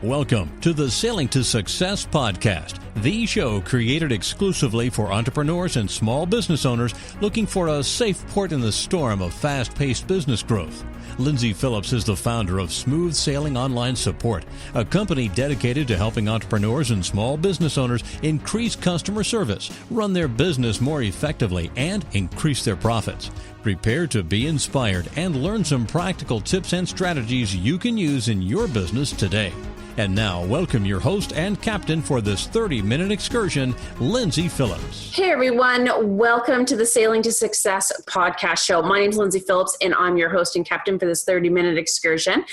Welcome to the Sailing to Success podcast, the show created exclusively for entrepreneurs and small business owners looking for a safe port in the storm of fast-paced business growth. Lindsay Phillips is the founder of Smooth Sailing Online Support, a company dedicated to helping entrepreneurs and small business owners increase customer service, run their business more effectively, and increase their profits. Prepare to be inspired and learn some practical tips and strategies you can use in your business today. And now, welcome your host and captain for this 30-minute excursion, Lindsay Phillips. Hey, everyone. Welcome to the Sailing to Success podcast show. My name is Lindsay Phillips, and I'm your host and captain for this 30-minute excursion.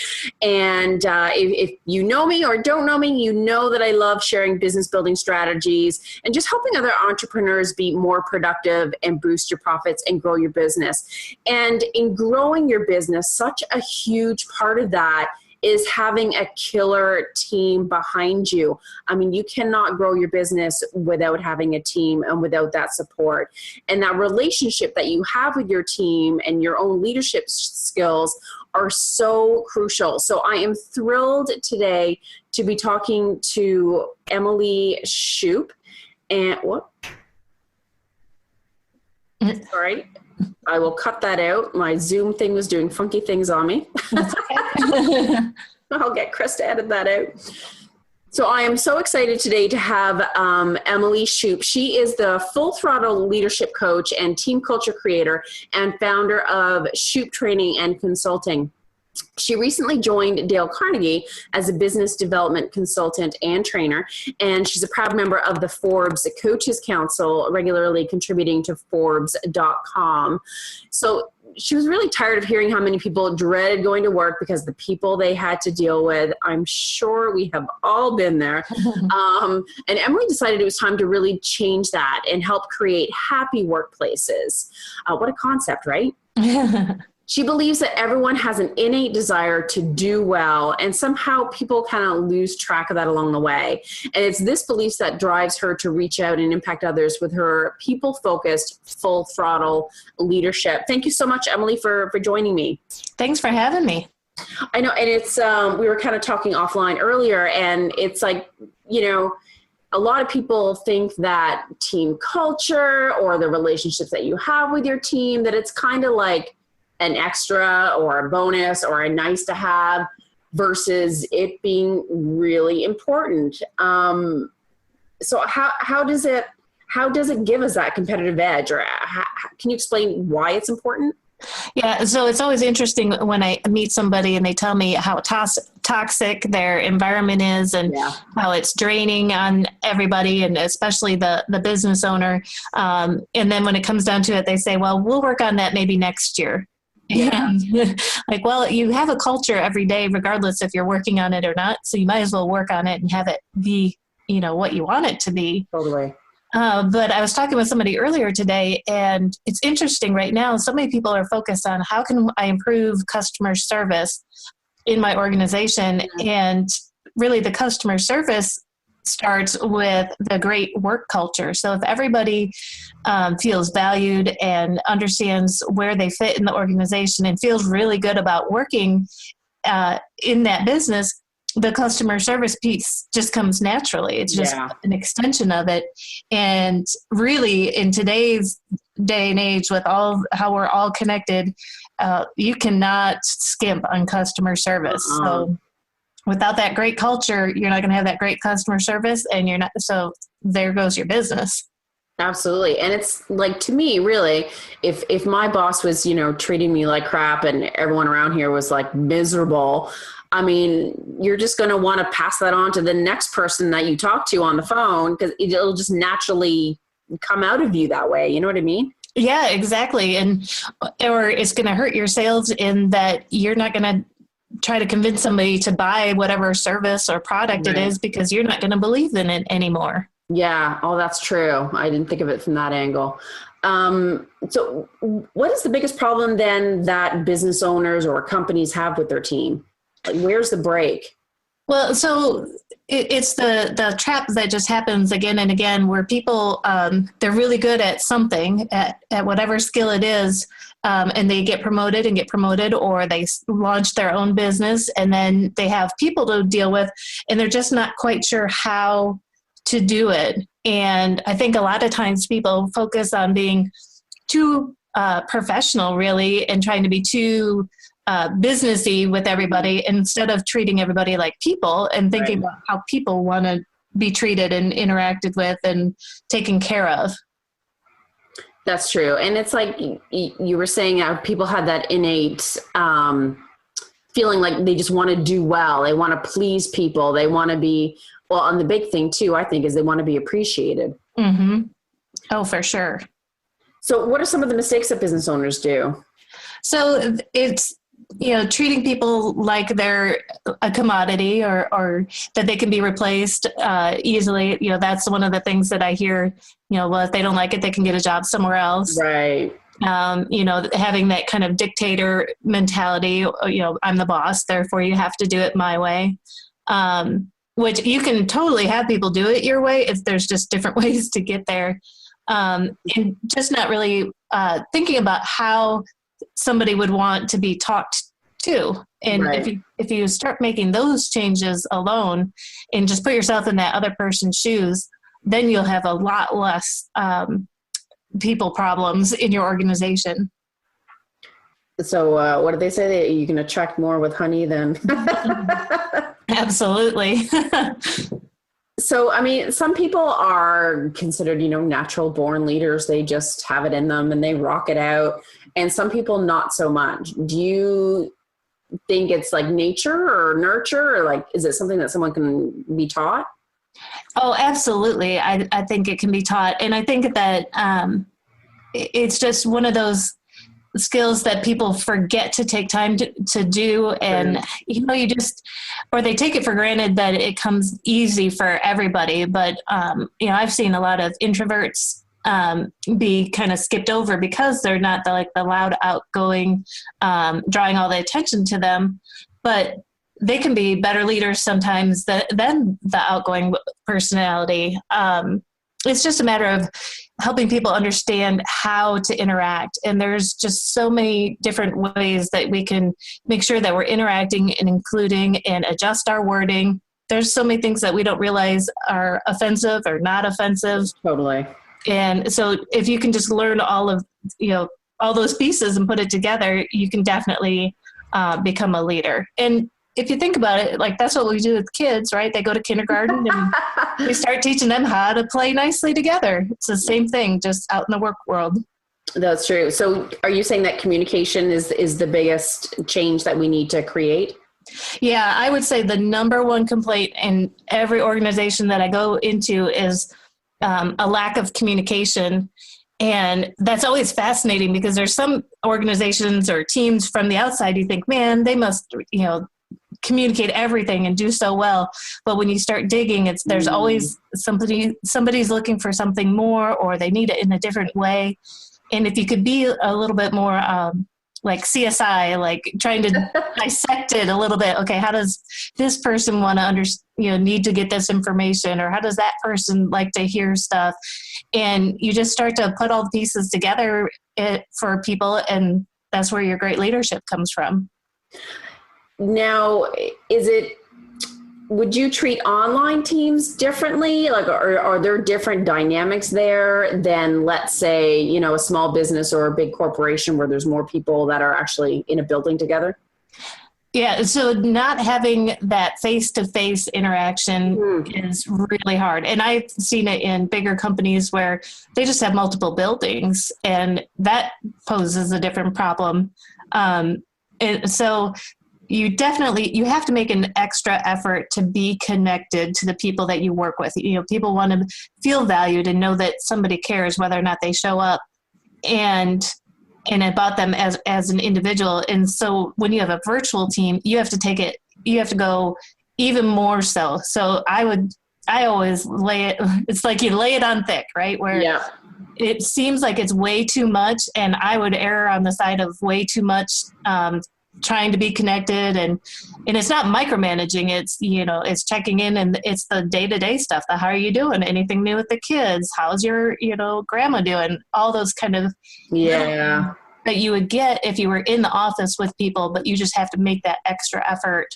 And if you know me or don't know me, you know that I love sharing business building strategies and just helping other entrepreneurs be more productive and boost your profits and grow your business. And in growing your business, such a huge part of that is having a killer team behind you. I mean, you cannot grow your business without having a team and without that support. And that relationship that you have with your team and your own leadership skills are so crucial. So I am thrilled today to be talking to Emilie Shoop. And sorry. I will cut that out. My Zoom thing was doing funky things on me. I'll get Chris to edit that out. So I am so excited today to have Emilie Shoop. She is the Full Throttle leadership coach and team culture creator and founder of Shoop Training and Consulting. She recently joined Dale Carnegie as a business development consultant and trainer, and she's a proud member of the Forbes Coaches Council, regularly contributing to Forbes.com. So she was really tired of hearing how many people dreaded going to work because the people they had to deal with. I'm sure we have all been there. And Emilie decided it was time to really change that and help create happy workplaces. What a concept, right? She believes that everyone has an innate desire to do well, and somehow people kind of lose track of that along the way. And it's this belief that drives her to reach out and impact others with her people-focused, full throttle leadership. Thank you so much, Emilie, for joining me. Thanks for having me. I know, and it's we were kind of talking offline earlier, and it's like, you know, a lot of people think that team culture or the relationships that you have with your team, that it's kind of like an extra or a bonus or a nice to have versus it being really important. So how does it give us that competitive edge, or can you explain why it's important? Yeah. So it's always interesting when I meet somebody and they tell me how toxic their environment is and how it's draining on everybody, and especially the business owner. And then when it comes down to it, they say, well, we'll work on that maybe next year. Yeah. And like, well, you have a culture every day, regardless if you're working on it or not. So you might as well work on it and have it be, you know, what you want it to be. Totally. But I was talking with somebody earlier today, and it's interesting right now. So many people are focused on how can I improve customer service in my organization. Mm-hmm. And really the customer service starts with the great work culture. So if everybody feels valued and understands where they fit in the organization and feels really good about working in that business, the customer service piece just comes naturally. It's just an extension of it. And really in today's day and age, with how we're all connected, you cannot skimp on customer service. So without that great culture, you're not going to have that great customer service, and you're not. So there goes your business. Absolutely. And it's like, to me, really, if my boss was, you know, treating me like crap and everyone around here was like miserable, I mean, you're just going to want to pass that on to the next person that you talk to on the phone, because it'll just naturally come out of you that way. You know what I mean? Yeah, exactly. Or it's going to hurt your sales in that you're not going to try to convince somebody to buy whatever service or product it is, because you're not going to believe in it anymore. Yeah. Oh, that's true. I didn't think of it from that angle. So what is the biggest problem then that business owners or companies have with their team? Like, where's the break? Well, so it's the trap that just happens again and again, where people, they're really good at something, at whatever skill it is, and they get promoted, or they launch their own business, and then they have people to deal with, and they're just not quite sure how to do it. And I think a lot of times people focus on being too professional, really, and trying to be too businessy with everybody instead of treating everybody like people and thinking about how people want to be treated and interacted with and taken care of. That's true. And it's like you were saying, people had that innate feeling like they just want to do well. They want to please people. They want to be, well, and the big thing too, I think, is they want to be appreciated. Mm-hmm. Oh, for sure. So what are some of the mistakes that business owners do? So it's, treating people like they're a commodity or that they can be replaced easily. That's one of the things that I hear, well, if they don't like it, they can get a job somewhere else. Right. Having that kind of dictator mentality, I'm the boss, therefore you have to do it my way. Which you can totally have people do it your way if there's just different ways to get there. And just not really thinking about how somebody would want to be talked to. And if you start making those changes alone and just put yourself in that other person's shoes, then you'll have a lot less people problems in your organization. So what did they say? That you can attract more with honey than... Absolutely. So, I mean, some people are considered, natural born leaders. They just have it in them and they rock it out. And some people not so much. Do you think it's like nature or nurture, or like, is it something that someone can be taught? Oh, absolutely. I think it can be taught. And I think that it's just one of those skills that people forget to take time to do. And, or they take it for granted that it comes easy for everybody. But, I've seen a lot of introverts be kind of skipped over because they're not the loud, outgoing, drawing all the attention to them. But they can be better leaders sometimes than the outgoing personality. It's just a matter of helping people understand how to interact. And there's just so many different ways that we can make sure that we're interacting and including and adjust our wording. There's so many things that we don't realize are offensive or not offensive. Totally. And so if you can just learn all of, all those pieces and put it together, you can definitely become a leader. And if you think about it, that's what we do with kids, right? They go to kindergarten and we start teaching them how to play nicely together. It's the same thing, just out in the work world. That's true. So are you saying that communication is the biggest change that we need to create? Yeah, I would say the number one complaint in every organization that I go into is a lack of communication. And that's always fascinating because there's some organizations or teams from the outside, you think, man, they must, communicate everything and do so well. But when you start digging, there's always somebody's looking for something more, or they need it in a different way. And if you could be a little bit more like CSI, like trying to dissect it a little bit. Okay, how does this person want to need to get this information, or how does that person like to hear stuff? And you just start to put all the pieces together for people, and that's where your great leadership comes from. Now, would you treat online teams differently? Or are there different dynamics there than, let's say, a small business or a big corporation where there's more people that are actually in a building together? Yeah. So not having that face-to-face interaction is really hard. And I've seen it in bigger companies where they just have multiple buildings, and that poses a different problem. And so you have to make an extra effort to be connected to the people that you work with. People want to feel valued and know that somebody cares whether or not they show up and about them as an individual. And so when you have a virtual team, you have to go even more so. So I always it's like you lay it on thick, right? Where it seems like it's way too much. And I would err on the side of way too much, trying to be connected, and it's not micromanaging. It's, it's checking in, and it's the day-to-day stuff. How are you doing? Anything new with the kids? How's your, grandma doing? All those kind of that you would get if you were in the office with people, but you just have to make that extra effort.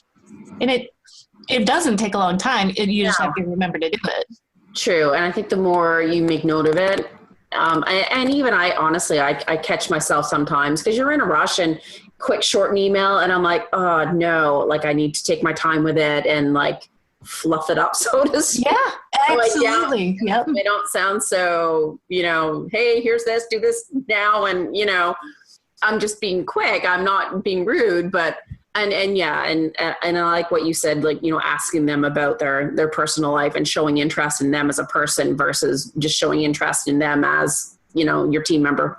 And it doesn't take a long time. You just have to remember to do it. True. And I think the more you make note of it, and even honestly, I catch myself sometimes because you're in a rush and quick, short email. And I'm like, oh no, like I need to take my time with it and like fluff it up, so to speak. Yeah, absolutely. Yep. They don't sound so, hey, here's this, do this now. And, I'm just being quick. I'm not being rude, but and I like what you said, like, asking them about their personal life and showing interest in them as a person versus just showing interest in them as, your team member.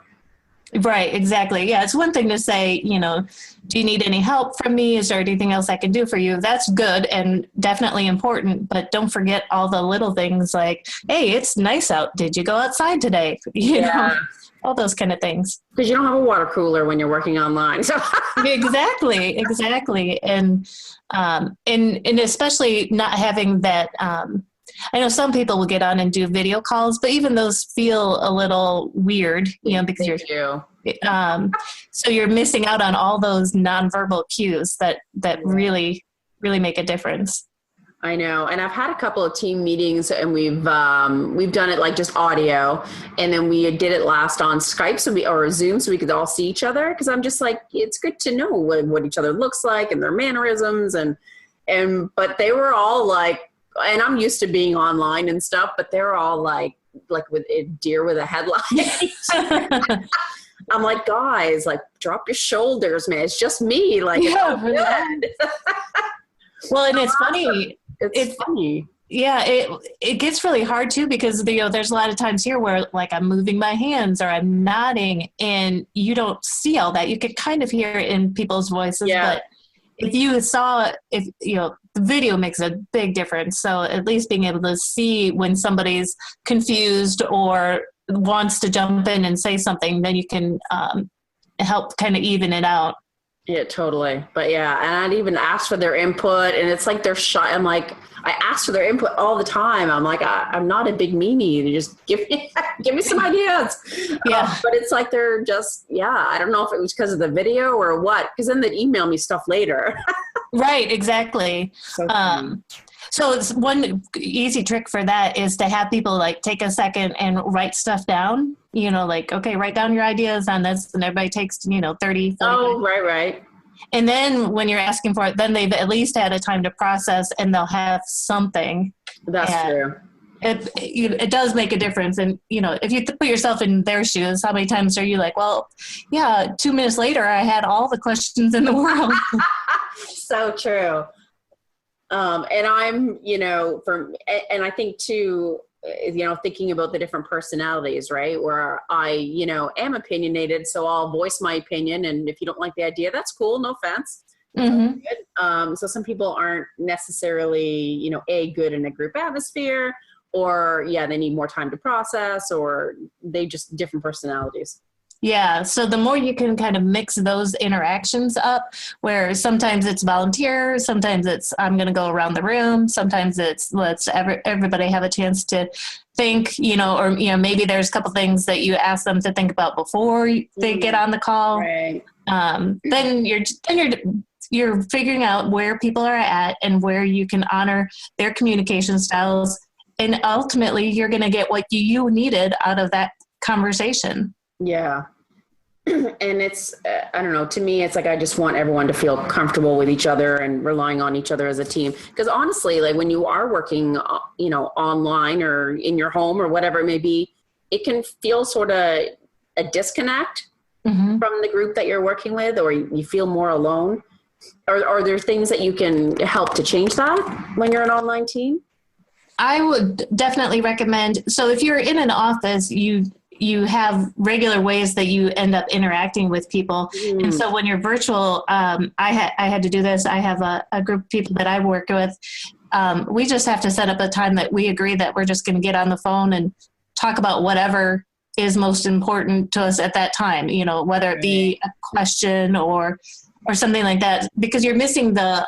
Right. Exactly. Yeah. It's one thing to say, do you need any help from me? Is there anything else I can do for you? That's good and definitely important, but don't forget all the little things like, hey, it's nice out. Did you go outside today? You know, all those kind of things. Because you don't have a water cooler when you're working online. So. Exactly. And especially not having that, I know some people will get on and do video calls, but even those feel a little weird, because so you're missing out on all those nonverbal cues that really, really make a difference. I know. And I've had a couple of team meetings and we've done it like just audio. And then we did it last on Skype or Zoom so we could all see each other. Cause I'm just like, it's good to know what each other looks like and their mannerisms but they were all like, and I'm used to being online and stuff, but they're all like with a deer with a headlight. I'm like, guys, like drop your shoulders, man. It's just me. Like, yeah, good. Well, and it's funny. It's funny. Yeah, it gets really hard too because there's a lot of times here where like I'm moving my hands or I'm nodding and you don't see all that. You could kind of hear it in people's voices, but if you saw, the video makes a big difference. So at least being able to see when somebody's confused or wants to jump in and say something, then you can help kind of even it out. Yeah, totally. But yeah, and I'd even ask for their input and it's like they're shy. I'm like, I ask for their input all the time. I'm like, I'm not a big meanie. You just give me some ideas. Yeah. But it's like they're just, I don't know if it was because of the video or what, because then they'd email me stuff later. Right, exactly. So it's one easy trick for that is to have people like take a second and write stuff down, like, okay, write down your ideas on this, and everybody takes, 30, 40 Oh, right. And then when you're asking for it, then they've at least had a time to process and they'll have something. That's true. It does make a difference. And, if you put yourself in their shoes, how many times are you like, well, 2 minutes later, I had all the questions in the world. So true. And I'm, and I think too, thinking about the different personalities, right? Where I, am opinionated, so I'll voice my opinion. And if you don't like the idea, that's cool. No offense. Mm-hmm. So some people aren't necessarily, good in a group atmosphere, or they need more time to process, or they just different personalities. Yeah. So the more you can kind of mix those interactions up, where sometimes it's volunteer, sometimes it's I'm going to go around the room, sometimes it's let's everybody have a chance to think, or maybe there's a couple things that you ask them to think about before they get on the call. Right. Then you're figuring out where people are at and where you can honor their communication styles, and ultimately you're going to get what you needed out of that conversation. Yeah. And it's, I don't know, to me, it's like, I just want everyone to feel comfortable with each other and relying on each other as a team. Because honestly, like when you are working, online or in your home or whatever it may be, it can feel sort of a disconnect from the group that you're working with, or you feel more alone. Are there things that you can help to change that when you're an online team? I would definitely recommend. So if you're in an office, you have regular ways that you end up interacting with people. And so when you're virtual, I had to do this. I have a group of people that I work with. We just have to set up a time that we agree that we're just going to get on the phone and talk about whatever is most important to us at that time, whether it be a question or something like that, because you're missing the,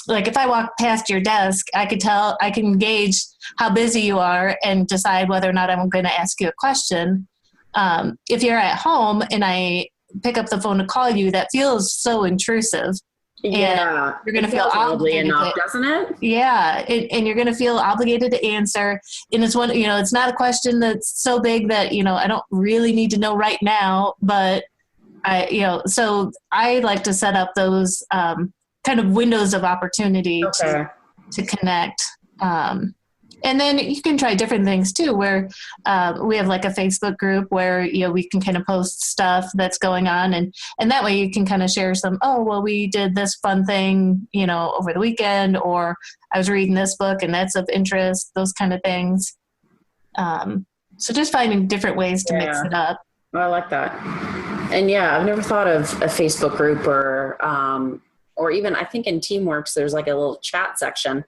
like if I walk past your desk, I can gauge how busy you are and decide whether or not I'm going to ask you a question. If you're at home and pick up the phone to call you, that feels so intrusive. Yeah. And you're going to feel obligated enough, doesn't it? Yeah. And you're going to feel obligated to answer. And it's one, it's not a question that's so big that, I don't really need to know right now, but so I like to set up those kind of windows of opportunity to connect. And then you can try different things too, where we have like a Facebook group where, we can kind of post stuff that's going on. And that way you can kind of share some, we did this fun thing, over the weekend, or I was reading this book and that's of interest, those kind of things. So just finding different ways to mix it up. I like that. And I've never thought of a Facebook group or even I think in Teamworks, there's like a little chat section.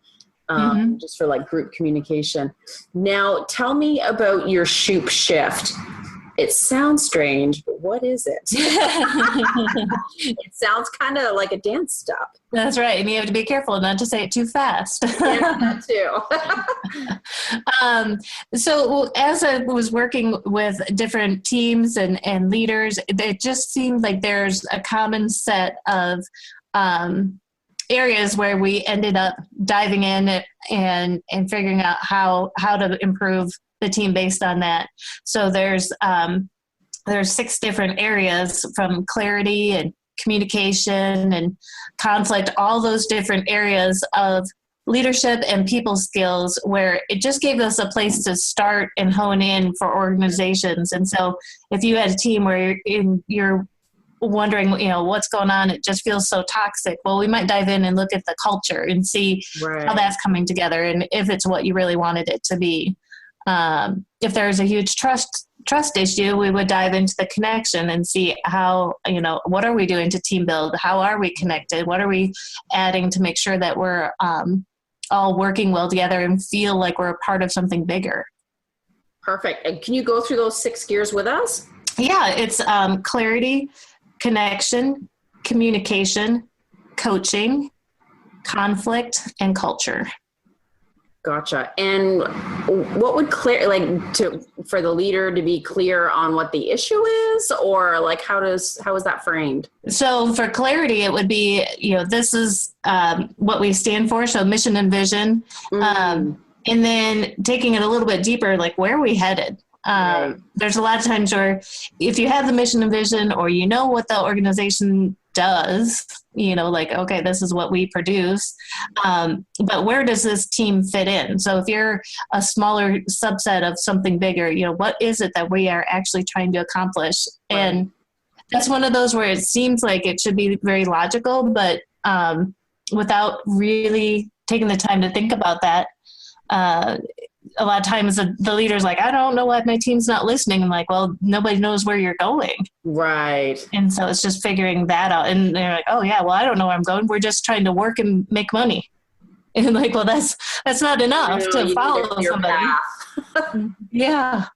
Just for like group communication. Now, tell me about your Shoop shift. It sounds strange, but what is it? It sounds kind of like a dance step. That's right. And you have to be careful not to say it too fast. Yeah, that too. So as I was working with different teams and leaders, it just seemed like there's a common set of areas where we ended up diving in and figuring out how to improve the team based on that. So there's 6 different areas, from clarity and communication and conflict, all those different areas of leadership and people skills, where it just gave us a place to start and hone in for organizations. And so if you had a team where you're wondering, what's going on, it just feels so toxic, well, we might dive in and look at the culture and see how that's coming together and if it's what you really wanted it to be. If there's a huge trust issue, we would dive into the connection and see how, what are we doing to team build? How are we connected? What are we adding to make sure that we're all working well together and feel like we're a part of something bigger? Perfect. And can you go through those 6 gears with us? Yeah, it's clarity, connection, communication, coaching, conflict, and culture. Gotcha. And what would for the leader to be clear on what the issue is, or like how is that framed? So for clarity, it would be, this is what we stand for. So mission and vision. And then taking it a little bit deeper, like where are we headed? There's a lot of times where if you have the mission and vision, or what the organization does, okay, this is what we produce, but where does this team fit in? So if you're a smaller subset of something bigger, what is it that we are actually trying to accomplish? Right. And that's one of those where it seems like it should be very logical, but without really taking the time to think about that, a lot of times the leader's like, I don't know why my team's not listening. I'm like, well, nobody knows where you're going. Right. And so it's just figuring that out. And they're like, oh yeah, well, I don't know where I'm going. We're just trying to work and make money. And like, well, that's not enough to follow somebody. Yeah.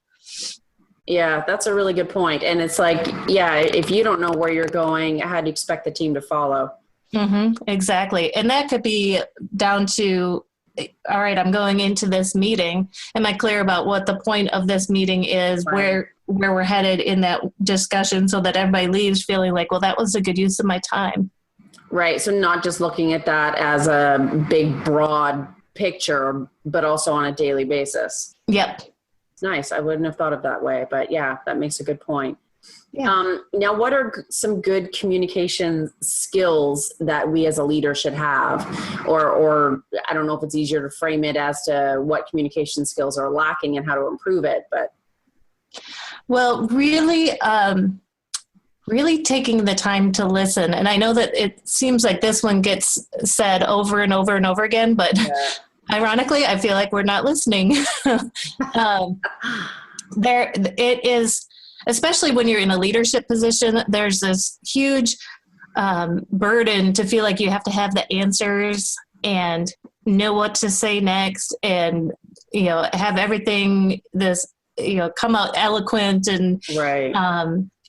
Yeah, that's a really good point. And it's like, if you don't know where you're going, how do you expect the team to follow? Mm-hmm, exactly. And that could be down to, all right, I'm going into this meeting. Am I clear about what the point of this meeting is, right, where we're headed in that discussion, so that everybody leaves feeling like, well, that was a good use of my time. Right. So not just looking at that as a big, broad picture, but also on a daily basis. Yep. Nice. I wouldn't have thought of that way, but yeah, that makes a good point. Yeah. Now, what are some good communication skills that we as a leader should have? Or I don't know if it's easier to frame it as to what communication skills are lacking and how to improve it, but. Well, really taking the time to listen. And I know that it seems like this one gets said over and over and over again, but ironically, I feel like we're not listening. It is, especially when you're in a leadership position, there's this huge burden to feel like you have to have the answers and know what to say next, and have everything come out eloquent and right.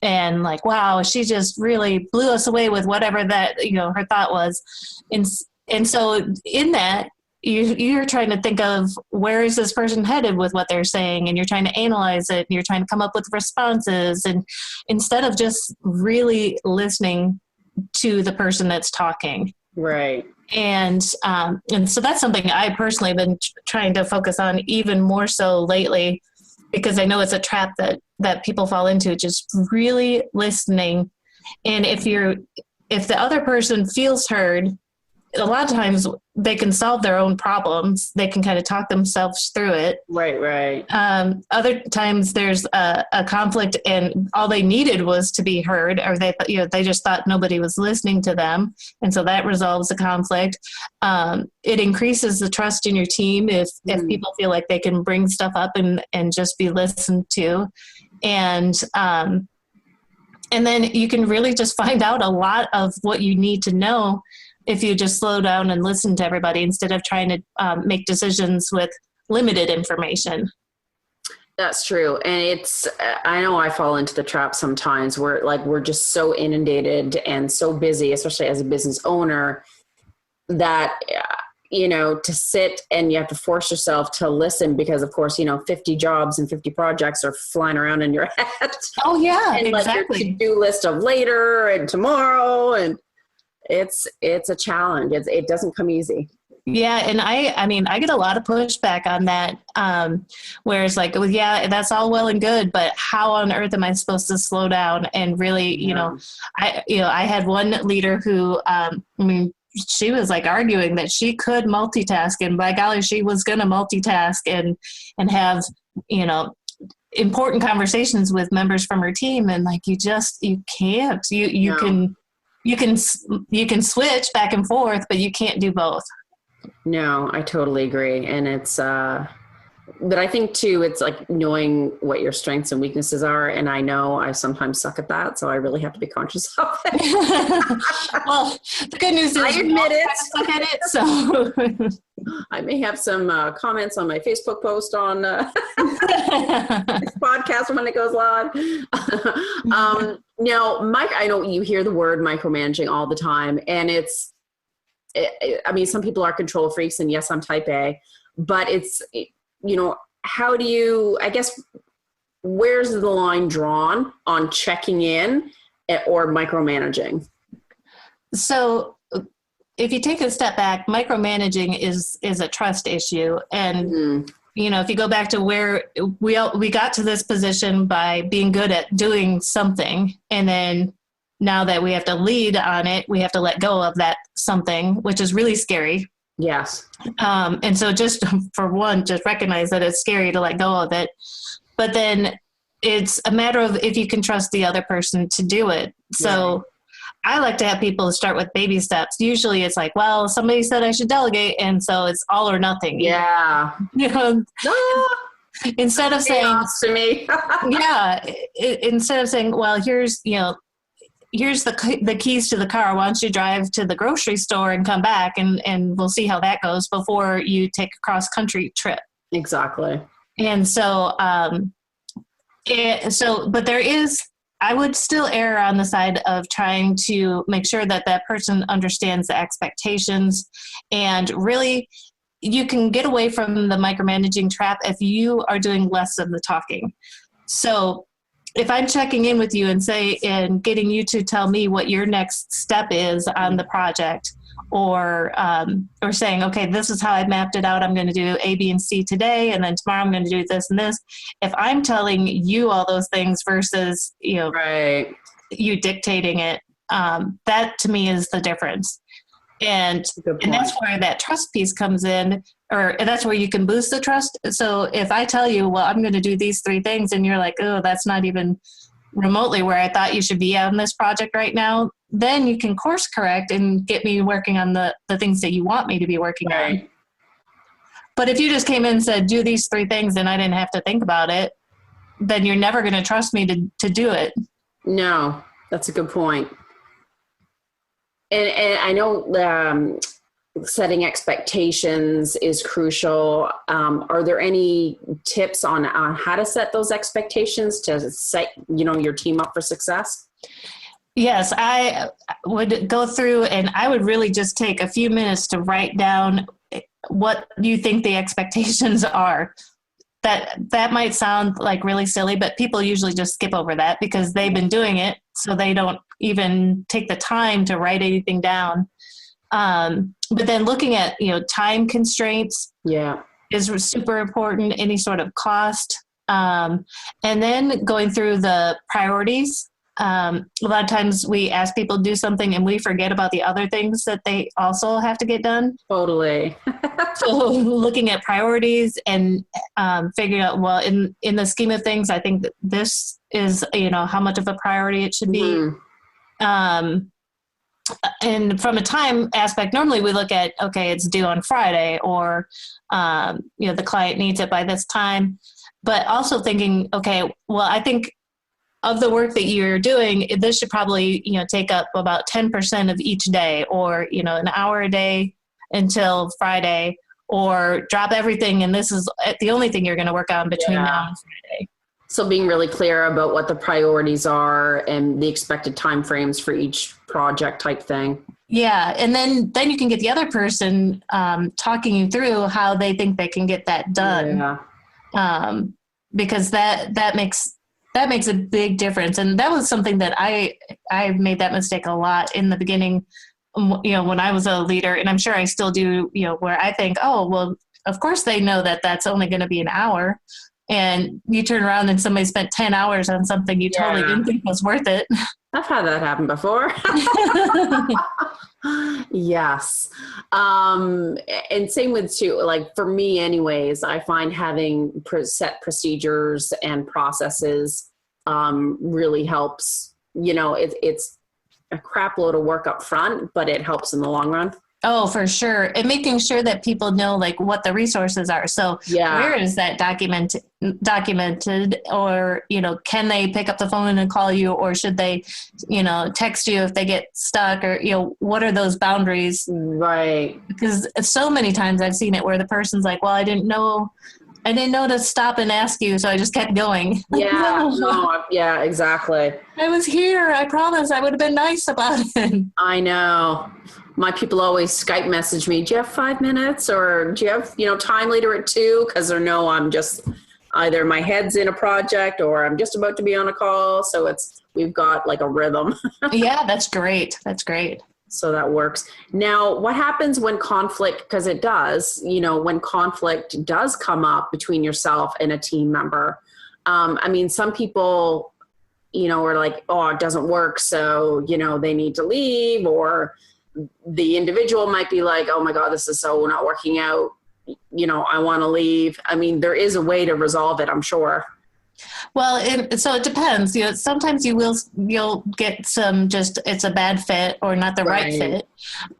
And like, wow, she just really blew us away with whatever that her thought was, and so in that you're trying to think of where is this person headed with what they're saying, and you're trying to analyze it, and you're trying to come up with responses, and instead of just really listening to the person that's talking. Right. And so that's something I personally have been trying to focus on even more so lately, because I know it's a trap that people fall into, just really listening. And if the other person feels heard, a lot of times they can solve their own problems. They can kind of talk themselves through it. Right. Other times there's a conflict, and all they needed was to be heard, or they just thought nobody was listening to them. And so that resolves the conflict. It increases the trust in your team if people feel like they can bring stuff up and just be listened to. And then you can really just find out a lot of what you need to know if you just slow down and listen to everybody instead of trying to make decisions with limited information. That's true. And I know I fall into the trap sometimes where we're just so inundated and so busy, especially as a business owner, that, to sit and you have to force yourself to listen because, of course, 50 jobs and 50 projects are flying around in your head. Oh, yeah, and exactly. Your to-do list of later and tomorrow, and it's a challenge. It doesn't come easy. Yeah. And I get a lot of pushback on that. Where it's like, well, yeah, that's all well and good, but how on earth am I supposed to slow down and really, I had one leader who, she was like arguing that she could multitask, and by golly, she was going to multitask and have, important conversations with members from her team. And like, you can't, you can switch back and forth, but you can't do both. No, I totally agree. And it's, but I think too, it's like knowing what your strengths and weaknesses are. And I know I sometimes suck at that. So I really have to be conscious of it. Well, the good news is I admit it. Suck at it, so I may have some comments on my Facebook post on this podcast when it goes live. Now, Mike, I know you hear the word micromanaging all the time, and some people are control freaks, and yes, I'm type A, but it's, how do you, I guess, where's the line drawn on checking in or micromanaging? So if you take a step back, micromanaging is a trust issue. And, if you go back to where we got to this position by being good at doing something, and then now that we have to lead on it, we have to let go of that something, which is really scary. Yes. And so just for one, just recognize that it's scary to let go of it. But then it's a matter of if you can trust the other person to do it. So right. I like to have people start with baby steps. Usually it's like, well, somebody said I should delegate, and so it's all or nothing. Yeah. Instead of saying to me. instead of saying, well, here's the keys to the car. Why don't you drive to the grocery store and come back, and we'll see how that goes before you take a cross-country trip. Exactly. And so, but I would still err on the side of trying to make sure that that person understands the expectations, and really you can get away from the micromanaging trap if you are doing less of the talking. So if I'm checking in with you and getting you to tell me what your next step is on the project, or saying, okay, this is how I mapped it out. I'm going to do A, B, and C today, and then tomorrow I'm going to do this and this. If I'm telling you all those things versus, right. you dictating it, that to me is the difference. And that's where that trust piece comes in, or that's where you can boost the trust. So if I tell you, well, I'm going to do these 3 things, and you're like, oh, that's not even remotely where I thought you should be on this project right now, then you can course correct and get me working on the things that you want me to be working on. But if you just came in and said, do these 3 things, and I didn't have to think about it, then you're never going to trust me to do it. No, that's a good point. And I know setting expectations is crucial. Are there any tips on how to set those expectations to set, your team up for success? Yes, I would go through, and I would really just take a few minutes to write down what you think the expectations are. That might sound like really silly, but people usually just skip over that because they've been doing it, so they don't even take the time to write anything down. But then looking at, time constraints is super important, any sort of cost. And then going through the priorities. A lot of times we ask people to do something and we forget about the other things that they also have to get done. Totally. So looking at priorities and figuring out, well, in the scheme of things, I think that this is, how much of a priority it should be. And from a time aspect, normally we look at, okay, it's due on Friday, or, the client needs it by this time. But also thinking, okay, well, I think of the work that you're doing, this should probably, take up about 10% of each day, or, an hour a day until Friday, or drop everything. And this is the only thing you're going to work on between now and Friday. So being really clear about what the priorities are and the expected timeframes for each project type thing. Yeah. And then you can get the other person talking you through how they think they can get that done. Yeah. Because that makes a big difference. And that was something that I made that mistake a lot in the beginning, when I was a leader, and I'm sure I still do, where I think, oh, well, of course they know that that's only going to be an hour. And you turn around and somebody spent 10 hours on something you totally didn't think was worth it. I've had that happen before. Yes. And same with too, like for me anyways, I find having set procedures and processes really helps. It's a crap load of work up front, but it helps in the long run. Oh, for sure. And making sure that people know like what the resources are. So where is that documented, or, can they pick up the phone and call you, or should they, text you if they get stuck, or, what are those boundaries? Right. Because so many times I've seen it where the person's like, well, I didn't know to stop and ask you, so I just kept going. Yeah, exactly. I was here. I promise. I would have been nice about it. I know. My people always Skype message me, do you have 5 minutes, or do you have, time later at 2? Because they know I'm just either my head's in a project or I'm just about to be on a call. So we've got like a rhythm. Yeah, that's great. That's great. So that works. Now, what happens when conflict, because it does, when conflict does come up between yourself and a team member? Some people, are like, oh, it doesn't work. So, they need to leave, or the individual might be like, oh my God, this is so not working out. I want to leave. There is a way to resolve it, I'm sure. Well, so it depends. Sometimes you'll get some it's a bad fit or not the right fit.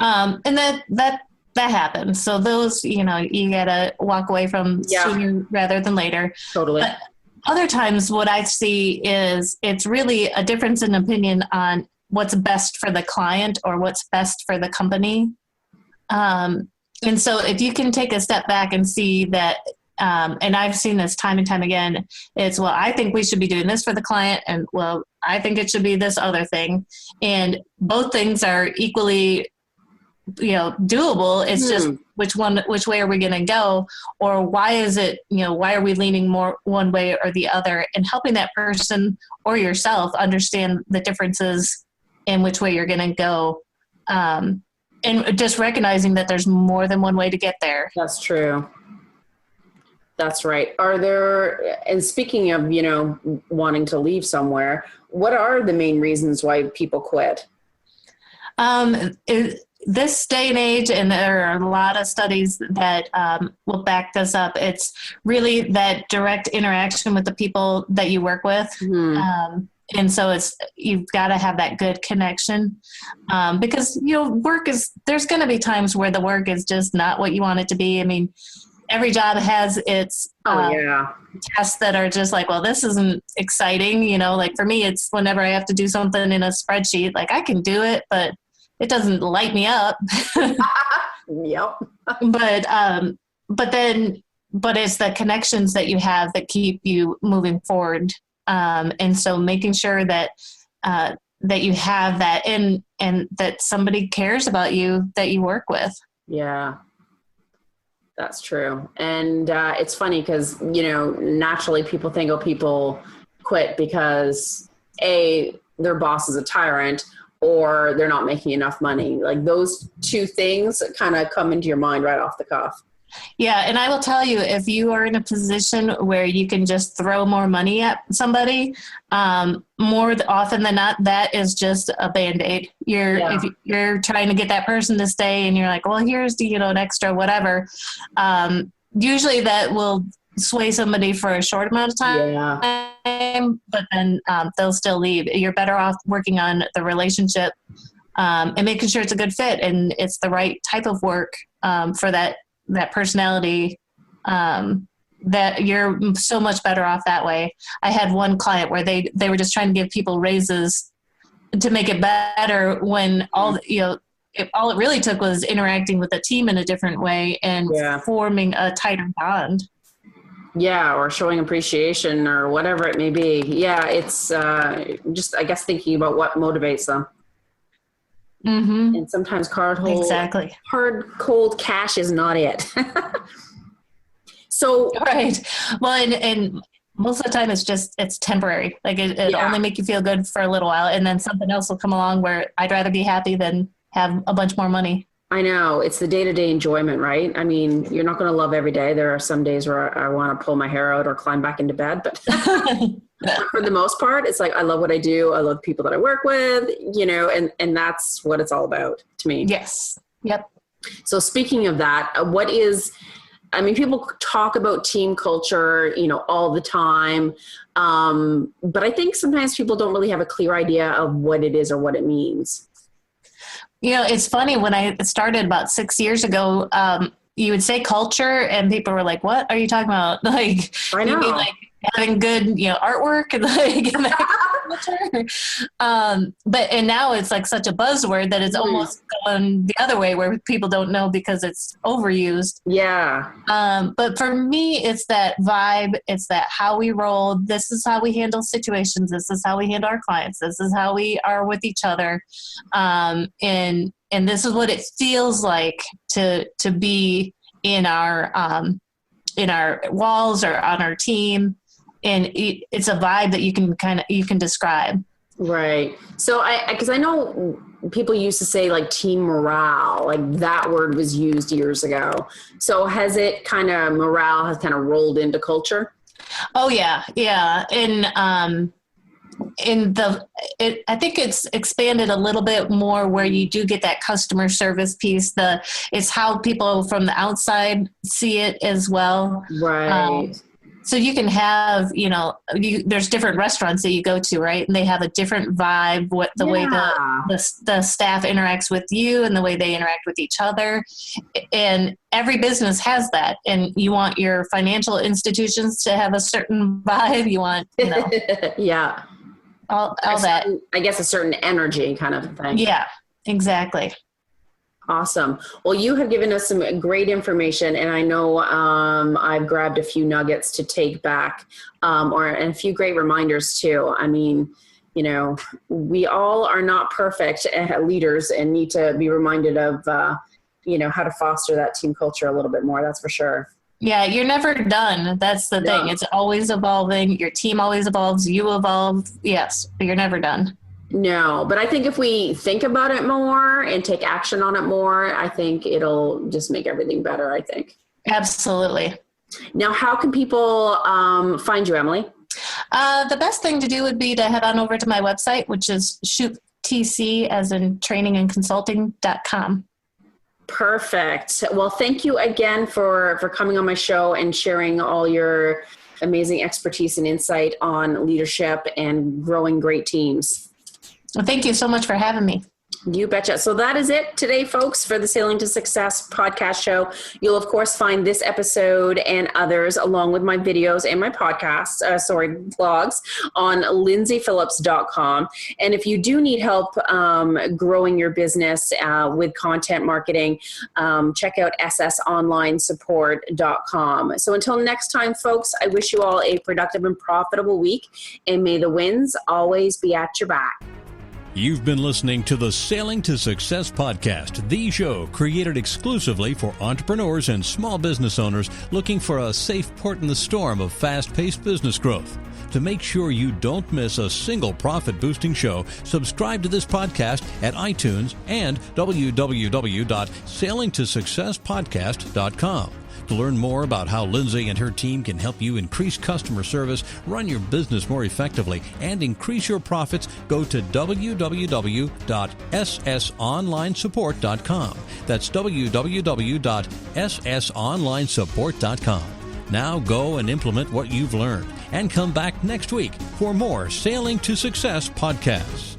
And that happens. So those, you gotta walk away from sooner rather than later. Totally. But other times what I see is it's really a difference in opinion on what's best for the client or what's best for the company. And so if you can take a step back and see that, and I've seen this time and time again, it's, well, I think we should be doing this for the client, and well, I think it should be this other thing. And both things are equally, doable. It's just which way are we going to go, or why is it, why are we leaning more one way or the other, and helping that person or yourself understand the differences in which way you're going to go. And just recognizing that there's more than one way to get there. That's true. That's right. And speaking of, wanting to leave somewhere, what are the main reasons why people quit? This day and age, and there are a lot of studies that will back this up, it's really that direct interaction with the people that you work with. Mm-hmm. And so you've got to have that good connection, because, there's going to be times where the work is just not what you want it to be. Every job has its tasks that are just like, well, this isn't exciting. Like for me, it's whenever I have to do something in a spreadsheet, like I can do it, but it doesn't light me up. Yep. But it's the connections that you have that keep you moving forward. And so making sure that you have that and that somebody cares about you that you work with. Yeah. That's true. And it's funny because, naturally people think, people quit because their boss is a tyrant or they're not making enough money. Like those two things kind of come into your mind right off the cuff. Yeah. And I will tell you, if you are in a position where you can just throw more money at somebody, more often than not, that is just a Band-Aid. If you're trying to get that person to stay and you're like, well, here's the, an extra whatever. Usually that will sway somebody for a short amount of time, but then they'll still leave. You're better off working on the relationship and making sure it's a good fit and it's the right type of work for that personality, that you're so much better off that way. I had one client where they were just trying to give people raises to make it better when all it really took was interacting with the team in a different way and forming a tighter bond. Yeah. Or showing appreciation or whatever it may be. Yeah. It's just, I guess, thinking about what motivates them. Mm-hmm. And sometimes hard, cold cash is not it. So, right. Well, and most of the time it's temporary. Like it only make you feel good for a little while. And then something else will come along where I'd rather be happy than have a bunch more money. I know it's the day-to-day enjoyment, right? I mean, you're not going to love every day. There are some days where I want to pull my hair out or climb back into bed, but for the most part, it's like, I love what I do. I love the people that I work with, and that's what it's all about to me. Yes. Yep. So speaking of that, people talk about team culture, all the time. But I think sometimes people don't really have a clear idea of what it is or what it means. It's funny, when I started about 6 years ago, you would say culture and people were like, what are you talking about? Like, I know. You mean like having good, artwork and like, and now it's like such a buzzword that it's almost gone the other way where people don't know because it's overused. Yeah. But for me, it's that vibe. It's that how we roll. This is how we handle situations. This is how we handle our clients. This is how we are with each other. And this is what it feels like to be in our walls or on our team. And it's a vibe that you can describe. Right. So because I know people used to say like team morale, like that word was used years ago. So has it morale has rolled into culture? Oh yeah. Yeah. And, I think it's expanded a little bit more where you do get that customer service piece. It's how people from the outside see it as well. Right. So you can have, there's different restaurants that you go to, right? And they have a different vibe, the way the staff interacts with you and the way they interact with each other. And every business has that. And you want your financial institutions to have a certain vibe. You want, yeah. All that. I guess a certain energy kind of thing. Yeah, exactly. Awesome. Well, you have given us some great information, and I know I've grabbed a few nuggets to take back, and a few great reminders too. I mean, we all are not perfect leaders and need to be reminded of, how to foster that team culture a little bit more. That's for sure. Yeah, you're never done. That's the thing. It's always evolving. Your team always evolves. You evolve. Yes, but you're never done. No, but I think if we think about it more and take action on it more, I think it'll just make everything better, I think. Absolutely. Now, how can people find you, Emilie? The best thing to do would be to head on over to my website, which is ShoopTC, as in trainingandconsulting.com. Perfect. Well, thank you again for coming on my show and sharing all your amazing expertise and insight on leadership and growing great teams. Well, thank you so much for having me. You betcha. So that is it today, folks, for the Sailing to Success podcast show. You'll, of course, find this episode and others along with my videos and my podcasts, vlogs on lindsayphillips.com. And if you do need help growing your business with content marketing, check out ssonlinesupport.com. So until next time, folks, I wish you all a productive and profitable week, and may the winds always be at your back. You've been listening to the Sailing to Success podcast, the show created exclusively for entrepreneurs and small business owners looking for a safe port in the storm of fast-paced business growth. To make sure you don't miss a single profit-boosting show, subscribe to this podcast at iTunes and www.sailingtosuccesspodcast.com. To learn more about how Lindsay and her team can help you increase customer service, run your business more effectively, and increase your profits, go to www.ssonlinesupport.com. That's www.ssonlinesupport.com. Now go and implement what you've learned and come back next week for more Sailing to Success podcasts.